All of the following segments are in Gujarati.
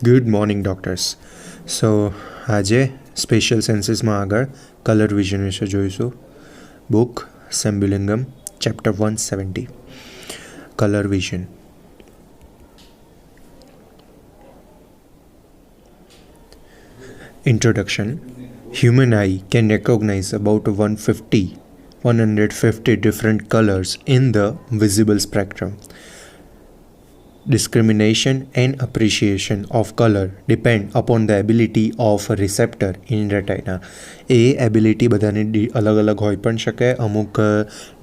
Good morning doctors. સો આજે સ્પેશિયલ સેન્સીસમાં આગળ કલર વિઝન વિશે જોઈશું. Book Sembulingam chapter 170 colour vision. Introduction. Human eye can recognize about 150 different colors in the visible spectrum. Discrimination and appreciation of color depend upon the ability of a receptor in retina. A ability બધાની અલગ અલગ હોઈ પણ શકે. અમુક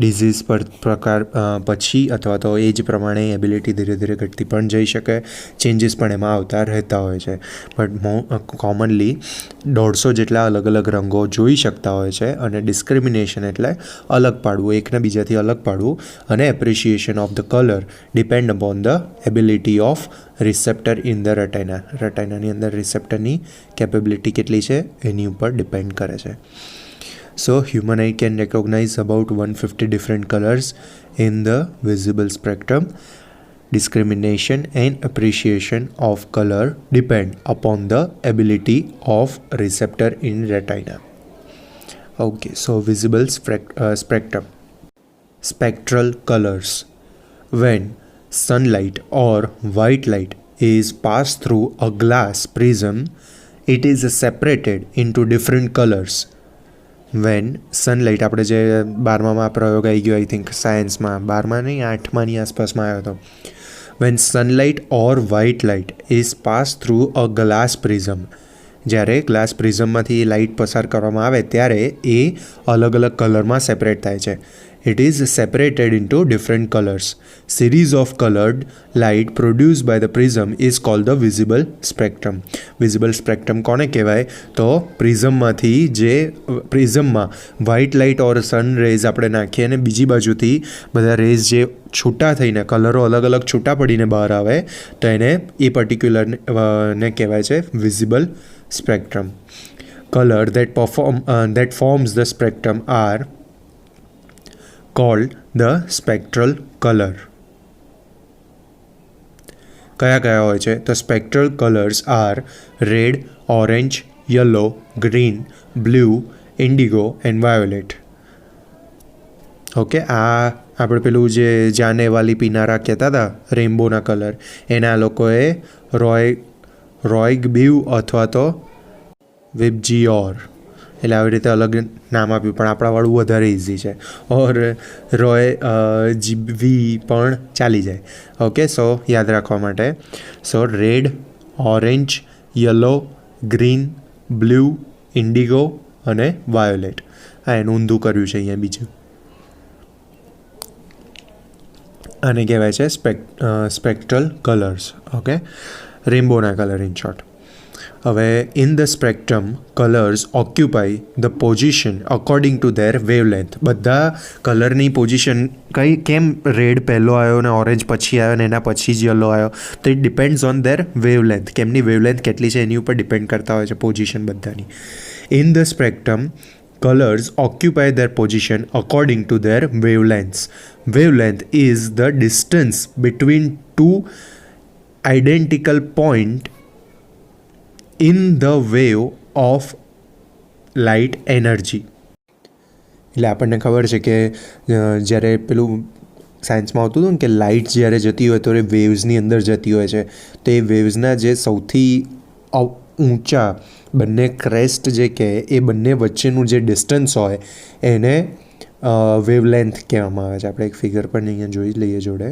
ડિઝીઝ પ્રકાર પછી અથવા તો એ જ પ્રમાણે એબિલિટી ધીરે ધીરે ઘટતી પણ જઈ શકે. ચેન્જીસ પણ એમાં આવતા રહેતા હોય છે. બટ કોમનલી 150 જેટલા અલગ અલગ રંગો જોઈ શકતા હોય છે. અને ડિસ્ક્રિમિનેશન એટલે અલગ પાડવું, એકને બીજાથી અલગ પાડવું. અને appreciation of the colour depend upon the ability of receptor in the retina. રેટાઇનાની અંદર રિસેપ્ટરની કેપેબિલિટી કેટલી છે એની ઉપર ડિપેન્ડ કરે છે. So human eye can recognize about 150 different colours in the visible spectrum. Discrimination and appreciation of color depend upon the ability of receptor in retina. Okay, so visible spectrum. Spectral colors. When sunlight or white light is passed through a glass prism, it is separated into different colors. When sunlight, આપણે જે 12માં પ્રયોગ આવી ગયો, આઈ થિંક સાયન્સમાં 12માં નહીં 8માની આસપાસમાં આવ્યો હતો. When sunlight or white light is passed through a glass prism, જ્યારે ગ્લાસ પ્રિઝમમાંથી લાઇટ પસાર કરવામાં આવે ત્યારે એ અલગ અલગ કલરમાં સેપરેટ થાય છે. It is separated into different colors. Series of colored light produced by the prism is called the visible spectrum. Visible spectrum કોને કહેવાય? તો પ્રિઝમમાંથી જે પ્રિઝમમાં વ્હાઇટ લાઇટ ઓર સન રેઝ આપણે નાખીએ અને બીજી બાજુથી બધા રેઝ જે છૂટા થઈને કલરો અલગ અલગ છૂટા પડીને બહાર આવે તો એને એ પર્ટિક્યુલરને કહેવાય છે visible spectrum. Color that forms the spectrum are called the spectral color. કયા કયા હોય છે? તો spectral colors are red, orange, yellow, green, blue, indigo and violet. Okay, આ આપણે પેલું જે જાને વાલી પીનારા કહેતા હતા રેઇનબોના કલર, એના લોકોએ રોય બ્યુ અથવા તો વિબજીઓર એટલે આવી રીતે અલગ નામ આપ્યું, પણ આપણાવાળું વધારે ઇઝી છે. ઓર રોય જીવી પણ ચાલી જાય. ઓકે, સો યાદ રાખવા માટે. So red, orange, yellow, green, blue, indigo અને વાયોલેટ. હા, એનું ઊંધું કર્યું છે અહીંયા બીજું. આને કહેવાય છે સ્પેક્ટ્રલ કલર્સ. ઓકે, રેઇનબોના કલર ઇન શોર્ટ. હવે in the spectrum colours occupy the position according to their wavelength. બધા કલરની પોઝિશન કેમ રેડ પહેલો આવ્યો ને ઓરેન્જ પછી આવ્યો ને એના પછી જ યલો આવ્યો, તો it depends on their wavelength. કેમની વેવલેન્થ કેટલી છે એની ઉપર ડિપેન્ડ કરતા હોય છે પોઝિશન બધાની. In the spectrum colors occupy their position according to their wavelengths. Wavelength is the distance between two identical points in the wave of light energy. એટલે આપણને ખબર છે કે જ્યારે પેલું સાયન્સમાં આવતું હતું ને કે લાઇટ જ્યારે જતી હોય તો એ વેવ્સની અંદર જતી હોય છે, તો એ વેવ્સના જે સૌથી ઊંચા બંને ક્રેસ્ટ જે કહે એ બંને વચ્ચેનું જે ડિસ્ટન્સ હોય એને વેવલેન્થ કહેવામાં આવે છે. આપણે એક ફિગર પણ અહીંયા જોઈ લઈએ જોડે.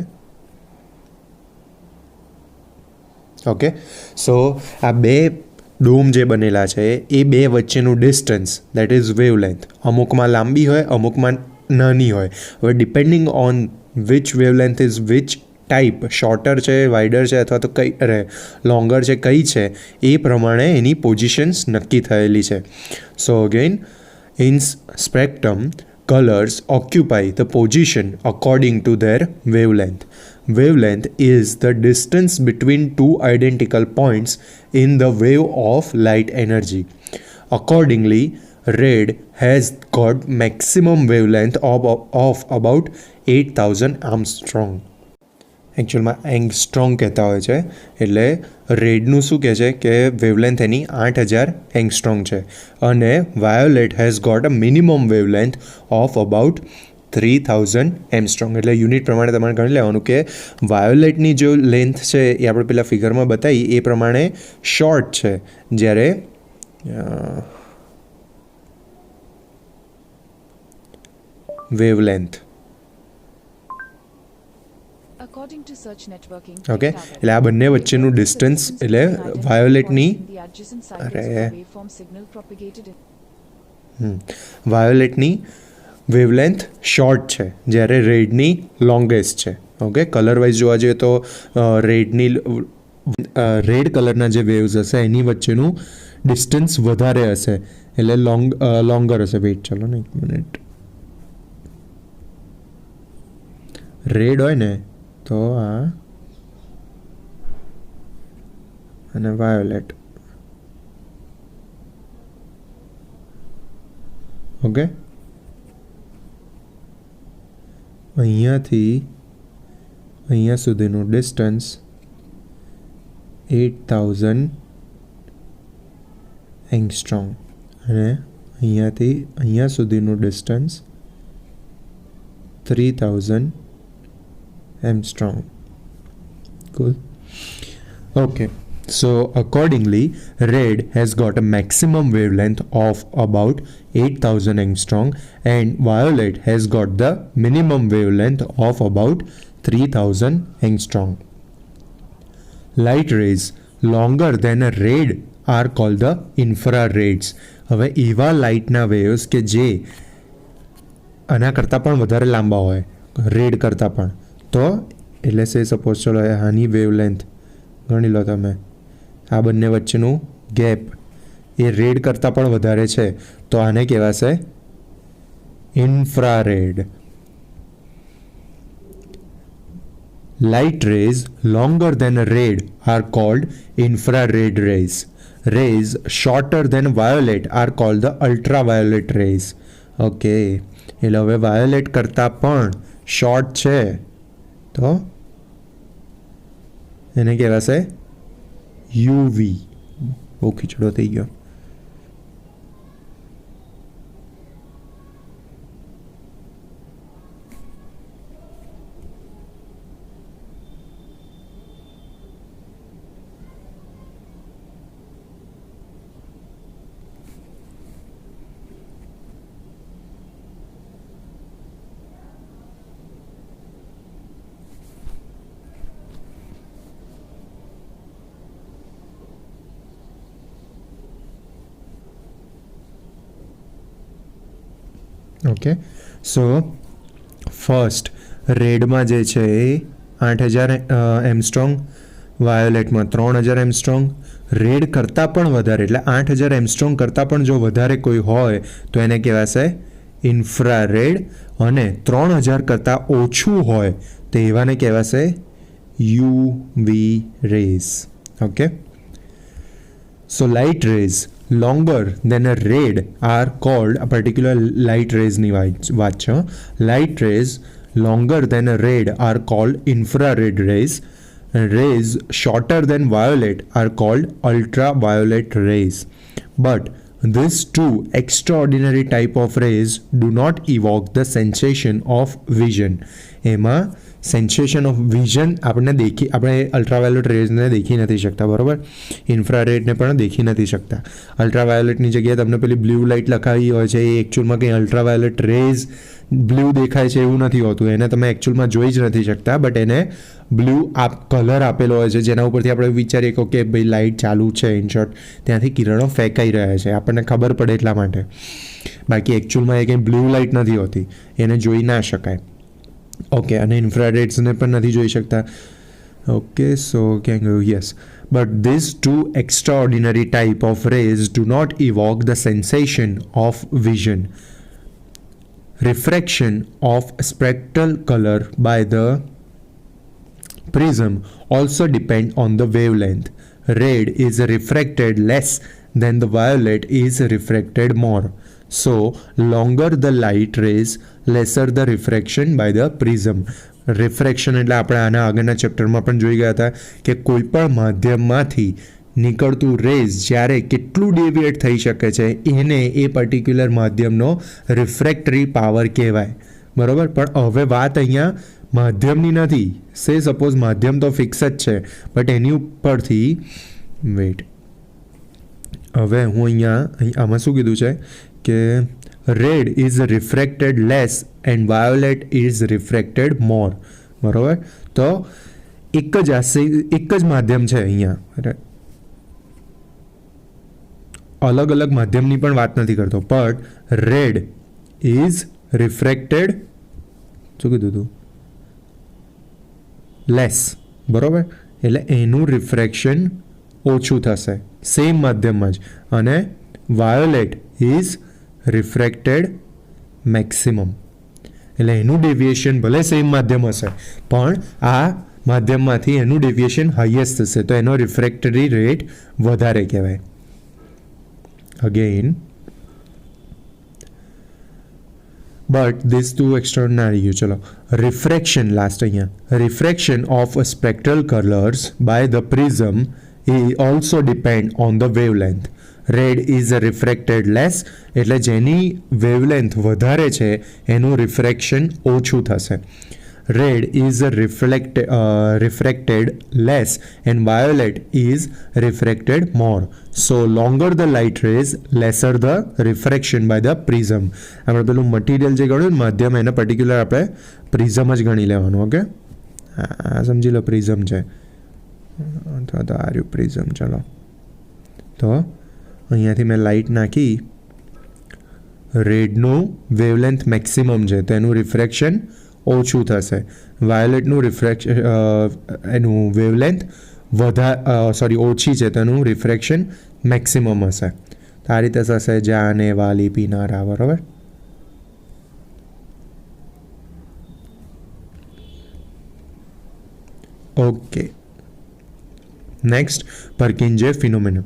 ઓકે, સો આ બે ડોમ જે બનેલા છે એ બે વચ્ચેનું ડિસ્ટન્સ દેટ ઇઝ વેવલેન્થ. અમુકમાં લાંબી હોય, અમુકમાં નાની હોય. હવે depending on which wavelength is which type, sorter છે, વાઇડર છે અથવા તો લોંગર છે, કઈ છે એ પ્રમાણે એની પોઝિશન્સ નક્કી થયેલી છે. સો again in spectrum colors occupy the position according to their wavelength. Wavelength is the distance between two identical points in the wave of light energy. Accordingly, red has got maximum wavelength of about 8000 Armstrong. એકચ્યુઅલમાં એંગસ્ટ્રોંગ કહેતા હોય છે. એટલે રેડનું શું કહે છે કે વેવલેન્થ એની 8000 એંગસ્ટ્રોંગ છે અને violet has got a minimum wavelength of about 3000 angstrom. એટલે યુનિટ પ્રમાણે તમારે ગણી લેવાનું કે વાયોલેટની જો લેન્થ છે એ આપણે પેલા ફિગરમાં બતાવી એ પ્રમાણે શોર્ટ છે, જ્યારે વેવલેન્થ ઓકે. એટલે આ બંને વચ્ચેનું ડિસ્ટન્સ એટલે વાયોલેટની વાયોલેટની વેવલેન્થ શોર્ટ છે જ્યારે રેડની લોંગેસ્ટ છે. ઓકે, કલર વાઇઝ જોવા જઈએ તો રેડ કલરના જે વેવ્સ હશે એની વચ્ચેનું ડિસ્ટન્સ વધારે હશે, એટલે લોંગર હશે. વેઇટ, ચાલો ને 1 મિનિટ. રેડ હોય ને તો આ અને વાયોલેટ. ઓકે, અહીંયાથી અહીંયા સુધીનું ડિસ્ટન્સ 8000 એંગસ્ટ્રોંગ અને અહીંયાથી અહીંયા સુધીનું distance 3000 એમસ્ટ્રોંગ. Cool. Okay, so accordingly, red has got a maximum wavelength of about 8000 angstrom and violet has got the minimum wavelength of about 3000 angstrom. Light rays longer than a red are called the infrareds. હવે એવા લાઇટના વેવ્સ કે જે આના કરતાં પણ વધારે લાંબા હોય, રેડ કરતાં પણ, તો એટલે સે સપોઝ ચલો આની વેવલેન્થ ગણી લો તમે, આ બંને વચ્ચેનું ગેપ એ રેડ કરતાં પણ વધારે છે તો આને કહેવાશે infrared. Light rays longer than red are called infrared rays. Rays shorter than violet are called the ultraviolet rays. Okay, એટલે હવે વાયોલેટ કરતાં પણ શોર્ટ છે તો એને કહેવાશે યુવી. બહુ ખીચડો થઈ ગયો. ઓકે, સો ફર્સ્ટ રેડમાં જે છે એ 8000 એમસ્ટ્રોંગ, વાયોલેટમાં 3000 એમસ્ટ્રોંગ. રેડ કરતાં પણ વધારે એટલે 8000 એમસ્ટ્રોંગ કરતાં પણ જો વધારે કોઈ હોય તો એને કહેવાશે ઇન્ફ્રારેડ, અને 3000 કરતાં ઓછું હોય તો એવાને કહેવાશે UV rays. Okay, so light rays longer than a red are called, a particular light rays ની વાત છે. Light rays longer than a red are called infrared rays. Rays shorter than violet are called ultraviolet rays. But these two extraordinary type of rays do not evoke the sensation of vision. એમાં સેન્સેશન ઓફ વિઝન આપણે અલ્ટ્રાવાયોલેટ રેઝને દેખી નથી શકતા, બરાબર? ઇન્ફ્રારેડને પણ દેખી નથી શકતા. અલ્ટ્રાવાયોલેટની જગ્યાએ તમને પેલી બ્લુ લાઇટ લખાવી હોય છે, એ એકચ્યુઅલમાં કંઈ અલ્ટ્રાવાયોલેટ રેઝ બ્લુ દેખાય છે એવું નથી હોતું. એને તમે એકચ્યુઅલમાં જોઈ જ નથી શકતા, બટ એને બ્લુ કલર આપેલો હોય છે જેના ઉપરથી આપણે વિચારીએ કે ભાઈ લાઇટ ચાલુ છે, ઇન શોર્ટ ત્યાંથી કિરણો ફેંકાઈ રહ્યા છે, આપણને ખબર પડે એટલા માટે. બાકી એકચ્યુઅલમાં એ કંઈ બ્લુ લાઇટ નથી હોતી, એને જોઈ ના શકાય. ઓકે, અને ઇન્ફ્રારેડ્સને પણ નથી જોઈ શકતા. ઓકે, સો ક્યાં ગયું? Yes, but this two extraordinary type of rays do not evoke the sensation of vision. Refraction of spectral color by the prism also depend on the wavelength. Red is refracted less than the violet is refracted more. So, longer the light rays, lesser the refraction by the prism. Refraction એટલે આપણે આના આગળના ચેપ્ટરમાં પણ જોઈ ગયા હતા કે કોઈ પણ માધ્યમમાંથી નીકળતું રેઝ જ્યારે કેટલું ડેવિએટ થઈ શકે છે એને એ પર્ટિક્યુલર માધ્યમનો રિફ્રેક્ટરી પાવર કહેવાય, બરાબર. પણ હવે વાત અહીંયા માધ્યમની નથી. સપોઝ માધ્યમ તો ફિક્સ જ છે, બટ એની ઉપરથી વેઇટ, હવે હું અહીંયા આમાં શું કીધું છે કે red is refracted less and violet is refracted more, બરાબર. તો એક જ માધ્યમ છે અહીંયા, અલગ અલગ માધ્યમની પણ વાત નથી કરતો, પણ રેડ ઇઝ રિફ્રેક્ટેડ, શું કીધું હતું, લેસ, બરાબર. એટલે એનું રિફ્રેક્શન ઓછું થશે સેમ માધ્યમમાં જ, અને વાયોલેટ ઇઝ રિફ્રેક્ટેડ મેક્સિમમ. એટલે એનું ડેવિએશન ભલે સેમ માધ્યમ હશે, પણ આ માધ્યમમાંથી એનું ડેવિએશન હાઈએસ્ટ થશે, તો એનો રિફ્રેક્ટરી રેટ વધારે કહેવાય. Again, but these two extraordinary you chalo refraction last અહીંયા refraction of spectral colors by the prism also depend on the wavelength. Red is refracted less, એટલે જેની wavelength વધારે છે એનું refraction ઓછું થશે. Red is refracted less and violet is refracted more. So longer the light rays, lesser the refraction by the prism. આપણે પેલું મટીરિયલ જે ગણ્યું માધ્યમ એને પર્ટિક્યુલર આપણે પ્રિઝમ જ ગણી લેવાનું. ઓકે, આ સમજી લો પ્રિઝમ છે, અથવા તો આ રહ્યું પ્રિઝમ. ચલો, તો અહીંયાથી મેં લાઇટ નાખી, રેડનું વેવલેન્થ મેક્સિમમ છે તો એનું રિફ્રેક્શન ઓછું થશે, વાયોલેટનું એનું વેવલેન્થ ઓછી છે તો એનું રિફ્રેક્શન મેક્સિમમ હશે. આ રીતે થશે જાને વાલી પીનારા, બરાબર. Okay, next Purkinje phenomena.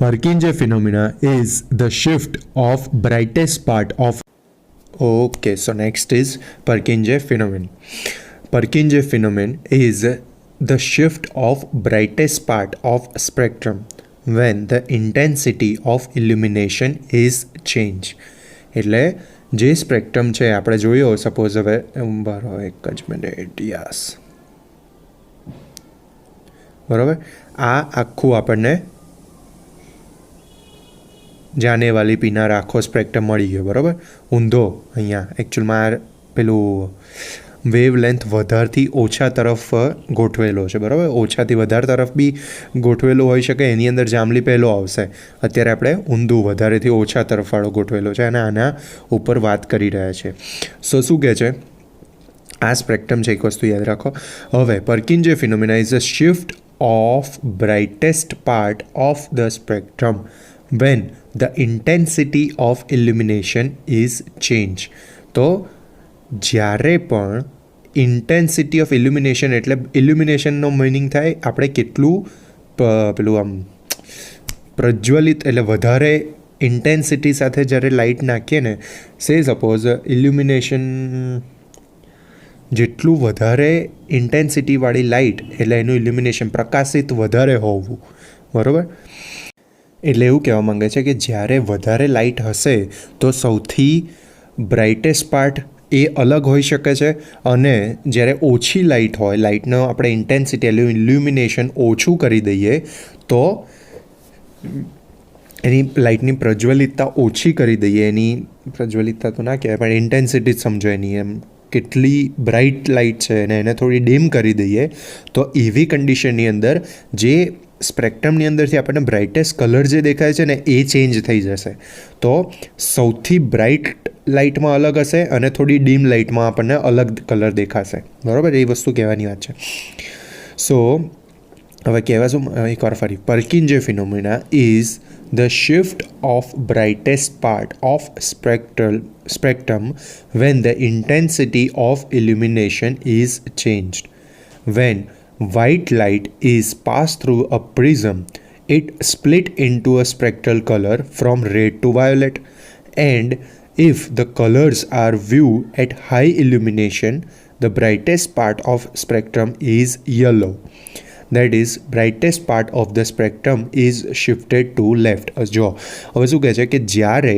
Purkinje phenomena is the shift of brightest part of. Okay, so next is Purkinje phenomenon. Purkinje phenomenon is the shift of brightest part of spectrum when the intensity of illumination is changed. એટલે જે સ્પેક્ટ્રમ છે આપણે જોયો, સપોઝ હવે બરાબર એક જ મિનિટ, યસ, બરાબર. આ આખું આપણને જાને વાલી પીનાર આખો સ્પેક્ટ્રમ મળી ગયો, બરાબર. ઊંધો અહીંયા એકચ્યુઅલમાં પેલું વેવ લેન્થ વધારથી ઓછા તરફ ગોઠવેલો છે, બરાબર. ઓછાથી વધારે તરફ બી ગોઠવેલો હોઈ શકે, એની અંદર જાંબલી પહેલો આવશે. અત્યારે આપણે ઊંધું વધારેથી ઓછા તરફવાળો ગોઠવેલો છે અને આના ઉપર વાત કરી રહ્યા છે. શું કહે છે આ સ્પેક્ટ્રમ છે, એક વસ્તુ યાદ રાખો. હવે Purkinje phenomena is a shift of brightest part of the spectrum when the intensity of illumination is changed. તો જ્યારે પણ ઇન્ટેન્સિટી ઓફ ઇલ્યુમિનેશન, એટલે ઇલ્યુમિનેશનનો મિનિંગ થાય આપણે કેટલું પેલું આમ પ્રજ્વલિત, એટલે વધારે ઇન્ટેન્સિટી સાથે જ્યારે લાઇટ નાખીએ ને, સપોઝ ઇલ્યુમિનેશન જેટલું વધારે ઇન્ટેન્સિટીવાળી લાઇટ એટલે એનું ઇલ્યુમિનેશન પ્રકાશિત વધારે હોવું, બરાબર. એટલે એવું કહેવા માંગે છે કે જ્યારે વધારે લાઇટ હશે તો સૌથી બ્રાઇટેસ્ટ પાર્ટ એ અલગ હોઈ શકે છે, અને જ્યારે ઓછી લાઇટ હોય, લાઇટનો આપણે ઇન્ટેન્સિટી એટલે ઇલ્યુમિનેશન ઓછું કરી દઈએ તો એની લાઇટની પ્રજ્વલિતતા ઓછી કરી દઈએ, એની પ્રજ્વલિતતા તો ના કહેવાય પણ ઇન્ટેન્સિટી જ સમજો એની, એમ કેટલી બ્રાઇટ લાઇટ છે અને એને થોડી ડીમ કરી દઈએ, તો એવી કન્ડિશનની અંદર જે સ્પેક્ટ્રમની અંદરથી આપણને બ્રાઇટેસ્ટ કલર જે દેખાય છે ને એ ચેન્જ થઈ જશે. તો સૌથી બ્રાઇટ લાઇટમાં અલગ હશે અને થોડી ડીમ લાઇટમાં આપણને અલગ કલર દેખાશે, બરાબર. એ વસ્તુ કહેવાની વાત છે. સો હવે કહેવા શું, એકવાર ફરી, Purkinje phenomena is the shift of brightest part of spectrum when the intensity of illumination is changed. When white light is passed through a prism, it split into a spectral color from red to violet, and If the colors are viewed at high illumination, the brightest part of spectrum is yellow. That is, brightest part of the spectrum is shifted to left. જો હવે શું કહે છે કે જ્યારે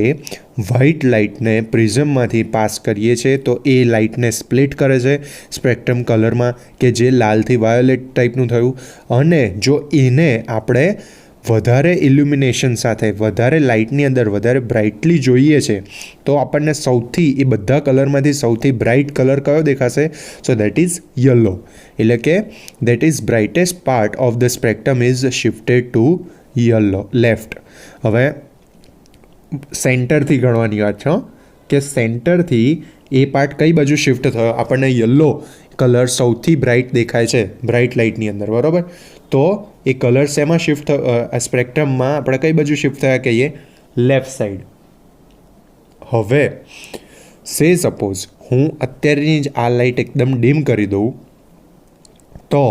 વ્હાઇટ લાઇટને પ્રિઝમમાંથી પાસ કરીએ છીએ તો એ લાઇટને સ્પ્લિટ કરે છે સ્પેક્ટ્રમ કલરમાં, કે જે લાલથી વાયોલેટ ટાઈપનું થયું. અને જો એને આપણે વધારે ઇલ્યુમિનેશન સાથે, વધારે લાઇટની અંદર વધારે બ્રાઇટલી જોઈએ છે તો આપણને સૌથી, એ બધા કલરમાંથી સૌથી બ્રાઇટ કલર કયો દેખાશે? So that is yellow. એટલે કે that is brightest part of the spectrum is shifted to yellow, left. હવે સેન્ટરથી ગણવાની વાત છે કે સેન્ટરથી એ પાર્ટ કઈ બાજુ શિફ્ટ થયો? આપણને યલો કલર સૌથી બ્રાઇટ દેખાય છે બ્રાઇટ લાઇટની અંદર, બરાબર? તો એ કલર શેમાં શિફ્ટ, સ્પેક્ટ્રમમાં આપણે કઈ બાજુ શિફ્ટ થયા કહીએ? Left side. હવે સે સપોઝ હું અત્યારની જ આ લાઇટ એકદમ ડીમ કરી દઉં તો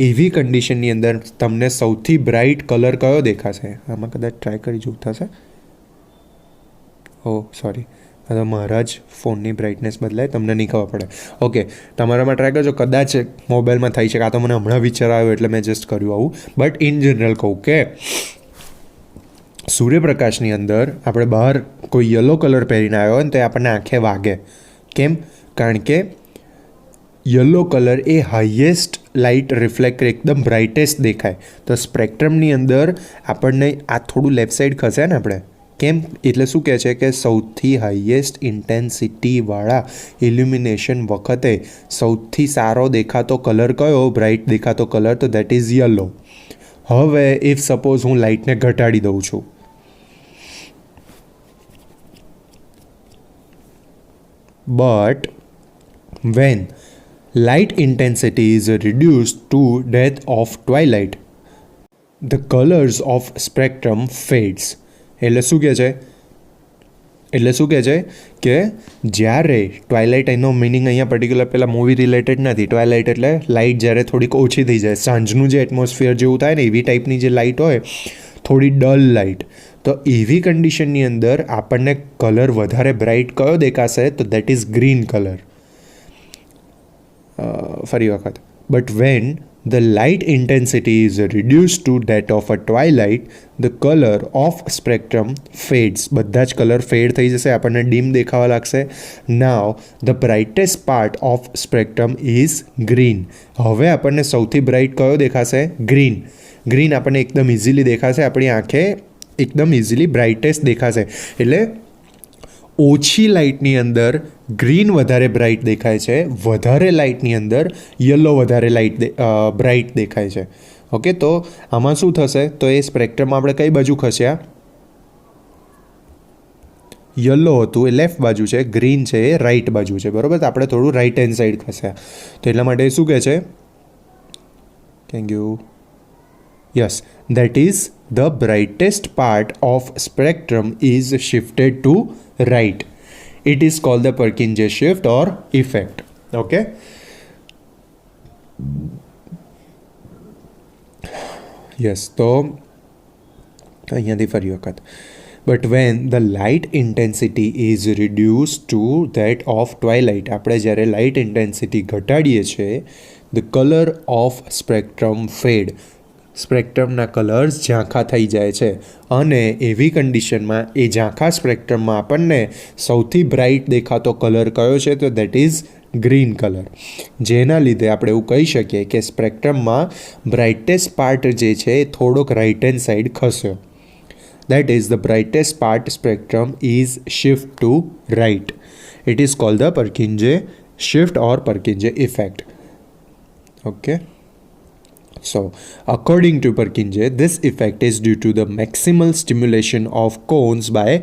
એવી કન્ડિશનની અંદર તમને સૌથી બ્રાઇટ કલર કયો દેખાશે? આમાં કદાચ ટ્રાય કરી જોવું થશે. ઓ સોરી, તો મારા જ ફોનની બ્રાઇટનેસ બદલાય, તમને નહીં ખબર પડે. ઓકે, તમારામાં ટ્રાય કરજો, કદાચ મોબાઈલમાં થઈ શકે. આ તો મને હમણાં વિચાર આવ્યો એટલે મેં જસ્ટ કર્યું આવું. બટ ઇન જનરલ કહું કે સૂર્યપ્રકાશની અંદર આપણે બહાર કોઈ યલો કલર પહેરીને આવ્યો હોય ને તો એ આપણને આંખે વાગે. કેમ? કારણ કે યલો કલર એ હાઈએસ્ટ લાઇટ રિફ્લેક્ટ, એકદમ બ્રાઇટેસ્ટ દેખાય. તો સ્પેક્ટ્રમની અંદર આપણને આ થોડું લેફ્ટ સાઈડ ખસે ને આપણે. કેમ? એટલે શું કહે છે કે સૌથી હાઈએસ્ટ ઇન્ટેન્સિટીવાળા ઇલ્યુમિનેશન વખતે સૌથી સારો દેખાતો કલર કયો? બ્રાઇટ દેખાતો કલર, તો દેટ ઇઝ યલો. હવે ઇફ સપોઝ હું લાઇટને ઘટાડી દઉં છું, but when light intensity is reduced to death of twilight, the colors of spectrum fades. એટલે શું કહે છે કે જ્યારે ટ્વાઇલાઇટ, એનો મિનિંગ અહીંયા પર્ટિક્યુલર પેલા મૂવી રિલેટેડ નથી. ટ્વાઇલાઇટ એટલે લાઇટ જ્યારે થોડીક ઓછી થઈ જાય, સાંજનું જે એટમોસ્ફિયર જેવું થાય ને એવી ટાઈપની જે લાઇટ હોય, થોડી ડલ લાઇટ, તો એવી કન્ડિશનની અંદર આપણને કલર વધારે બ્રાઇટ કયો દેખાશે? તો દેટ ઇઝ ગ્રીન કલર. ફરી વખત, but when the light intensity is reduce to that of a twilight, the colour of spectrum fades. બધા જ કલર ફેડ થઈ જશે, આપણને ડીમ દેખાવા લાગશે. Now the brightest part of spectrum is green. હવે આપણને સૌથી બ્રાઇટ કયો દેખાશે? ગ્રીન. ગ્રીન આપણને એકદમ ઇઝીલી દેખાશે, આપણી આંખે એકદમ ઇઝીલી બ્રાઇટેસ્ટ દેખાશે. એટલે ઓછી લાઇટની અંદર ગ્રીન વધારે બ્રાઇટ દેખાય છે, વધારે લાઇટની અંદર યલો વધારે બ્રાઇટ દેખાય છે. ઓકે, તો આમાં શું થશે? તો એ સ્પેક્ટ્રમમાં આપણે કઈ બાજુ ખસ્યા? યલો હતું એ લેફ્ટ બાજુ છે, ગ્રીન છે એ રાઇટ બાજુ છે, બરાબર? તો આપણે થોડું રાઇટ હેન્ડ સાઈડ ખસ્યા. તો એટલા માટે શું કહે છે? Thank you. Yes, that is the brightest part of spectrum is shifted to right. It is called the Purkinje shift or effect. Okay. Yes, તો અહીંયાથી ફરી વખત. But when the light intensity is reduced to that of twilight, આપણે જ્યારે લાઇટ ઇન્ટેન્સિટી ઘટાડીએ છીએ, the color of spectrum fade. સ્પેક્ટ્રમના કલર્સ ઝાંખા થઈ જાય છે. અને એવી કન્ડિશનમાં એ ઝાંખા સ્પેક્ટ્રમમાં આપણને સૌથી બ્રાઇટ દેખાતો કલર કયો છે? તો દેટ ઇઝ ગ્રીન કલર. જેના લીધે આપણે એવું કહી શકીએ કે સ્પેક્ટ્રમમાં બ્રાઇટેસ્ટ પાર્ટ જે છે એ થોડોક રાઇટ હેન્ડ સાઈડ ખસ્યો. That is the brightest part spectrum is shift to right. It is called the Purkinje shift or Purkinje effect. Okay. So, according to Purkinje, this effect is due to the maximal stimulation of cones by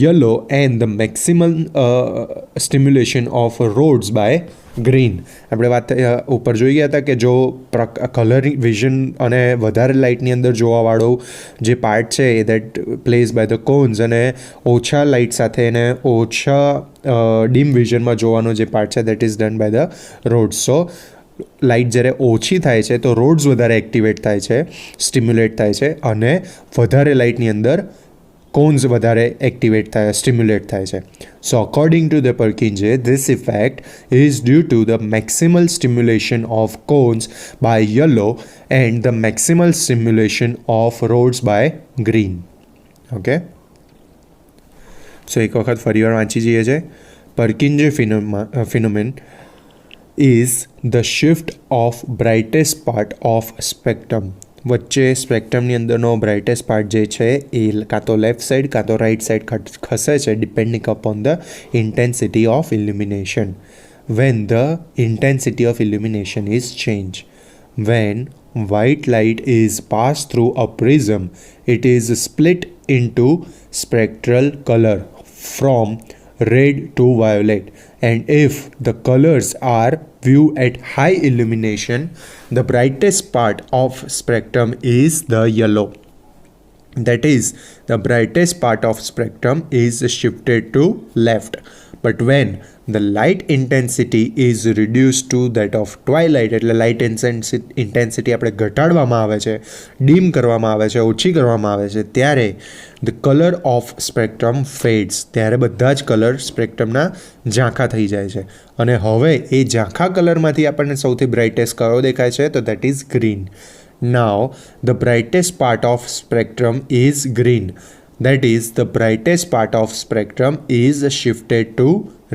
yellow and the maximal stimulation of rods by green. આપણે વાત ઉપર જોઈ ગયા હતા કે જો કલર વિઝન અને વધારે લાઇટની અંદર જોવાવાળો જે પાર્ટ છે એ that place by the cones, અને ઓછા લાઇટ સાથે એને ઓછા ડીમ વિઝનમાં જોવાનો જે પાર્ટ છે that is done by the rods. So light જ્યારે ઓછી થાય છે તો રોડ્સ વધારે એક્ટિવેટ થાય છે, સ્ટિમ્યુલેટ થાય છે, અને વધારે લાઇટની અંદર કોન્સ વધારે એક્ટિવેટ થાય, સ્ટિમ્યુલેટ થાય છે. So according to the Purkinje, this effect is due to the maximal stimulation of cones by yellow and the maximal stimulation of rods by green. Okay, so એક વખત ફરીવાર વાંચી જઈએ છે. Purkinje phenomenon is the shift of brightest part of spectrum. વચ્ચે સ્પેક્ટ્રમની અંદરનો બ્રાઇટેસ્ટ પાર્ટ જે છે એ કાં તો લેફ્ટ સાઈડ કાં તો રાઇટ સાઈડ ખસે છે, depending upon the intensity of illumination. When the intensity of illumination is change. When white light is passed through a prism, it is split into spectral color from red to violet, and if the colors are viewed at high illumination, the brightest part of spectrum is the yellow. That is, the brightest part of spectrum is shifted to left. But when the light intensity is reduced to that of twilight, એટલે લાઇટ ઇન્ટેન્સિટી આપણે ઘટાડવામાં આવે છે, ડીમ કરવામાં આવે છે, ઓછી કરવામાં આવે છે, ત્યારે ધ કલર ઓફ સ્પેક્ટ્રમ ફેડ્સ, ત્યારે બધા જ કલર સ્પેક્ટ્રમના ઝાંખા થઈ જાય છે. અને હવે એ ઝાંખા કલરમાંથી આપણને સૌથી બ્રાઇટેસ્ટ કયો દેખાય છે? તો that is green. Now the brightest part of spectrum is green. That is, the brightest part of spectrum is shifted to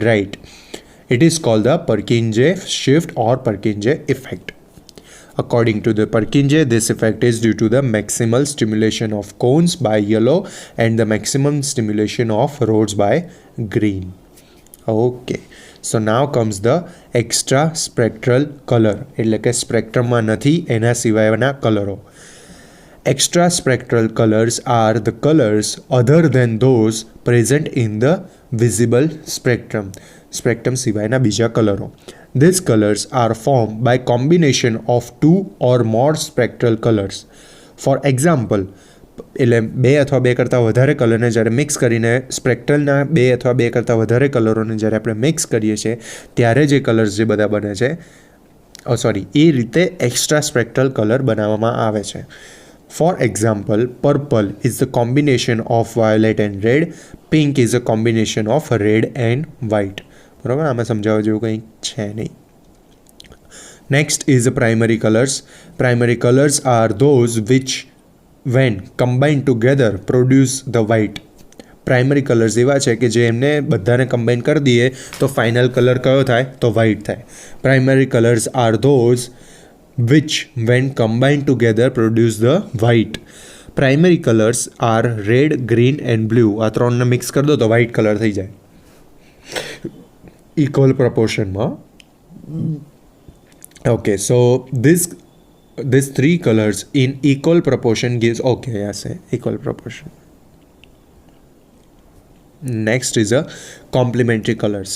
right. It is called the Purkinje shift or Purkinje effect. According to the Purkinje, this effect is due to the maximal stimulation of cones by yellow and the maximum stimulation of rods by green. Okay. So now comes the extra spectral color. એટલે કે સ્પેક્ટ્રમમાં નથી એના સિવાયના કલરો. Extra spectral colors are the colors other than those present in the visible spectrum. Spectrum સિવાયના બીજા કલરો. These colors are formed by combination of two or more spectral colors. For example, એટલે બે અથવા બે કરતાં વધારે કલરને જ્યારે મિક્સ કરીને સ્પેક્ટ્રલના બે અથવા બે કરતાં વધારે કલરોને જ્યારે આપણે મિક્સ કરીએ છીએ ત્યારે જે કલર્સ જે બધા બને છે, એ રીતે એક્સ્ટ્રા સ્પેક્ટ્રલ કલર બનાવવામાં આવે છે. For example, purple is the combination of violet and red. Pink is a combination of red and white. બરાબર, આમાં સમજાવવા જેવું કંઈ છે નહીં. Next is the primary colors. Primary colors are those which when combined together produce the white. Primary colours એવા છે કે જે એમને બધાને કમ્બાઈન કરી દઈએ તો ફાઇનલ કલર કયો થાય? તો વ્હાઇટ થાય. Primary colours are those which when combined together produce the white. Primary colors are red, green and blue. આ ત્રણને મિક્સ કરી દો તો વ્હાઇટ કલર થઈ જાય equal પ્રપોર્શનમાં. Okay, so these three colors in equal proportion gives, okay, yes, equal proportion. Next is a complementary colors.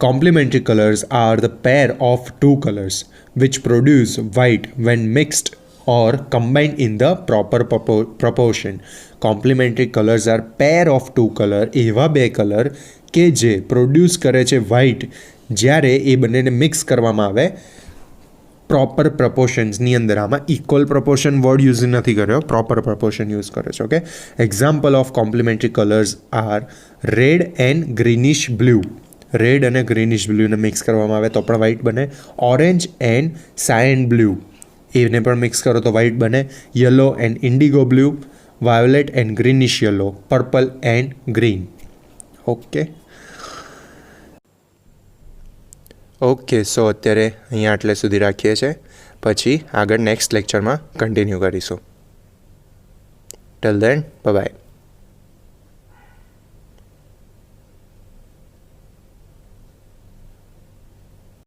Complementary colors are the pair of two colors which produce white when mixed or combined in the proper proportion. Complementary colors are pair of two color, એવા બે કલર કે જે પ્રોડ્યુસ કરે છે વ્હાઇટ જ્યારે એ બંનેને મિક્સ કરવામાં આવે પ્રોપર પ્રપોર્શન્સની અંદર. આમાં ઇક્વલ પ્રપોર્શન વર્ડ યુઝ નથી કર્યો, પ્રોપર પ્રપોર્શન યુઝ કરે છે. Okay, example of complimentary colours are red and greenish blue. Red અને ગ્રીનિશ બ્લુને મિક્સ કરવામાં આવે તો પણ વ્હાઇટ બને. ઓરેન્જ એન્ડ સાયન બ્લુ, એને પણ મિક્સ કરો તો વ્હાઇટ બને. Yellow and indigo blue, violet and greenish yellow, purple and green. Okay, so અત્યારે અહીંયા આટલે સુધી રાખીએ છીએ, પછી આગળ નેક્સ્ટ લેક્ચરમાં કન્ટિન્યુ કરીશું. Till then, bye bye.